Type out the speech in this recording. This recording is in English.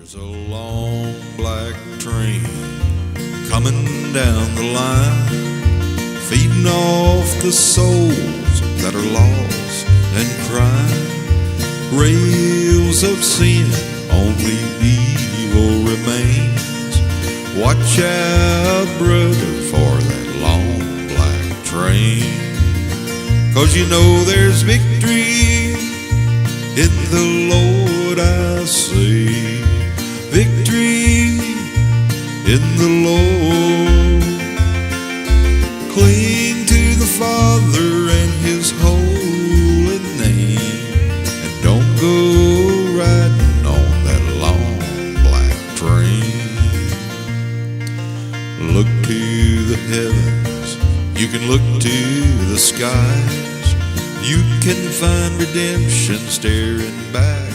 There's a long black train coming down the line, feeding off the souls that are lost and crying. Rails of sin, only evil remains. Watch out, brother, for that long black train, 'cause you know there's victory in the Lord, I say. Victory in the Lord. Cling to the Father and His holy name, and don't go riding on that long black train. Look to the heavens, you can look to the skies. You can find redemption staring back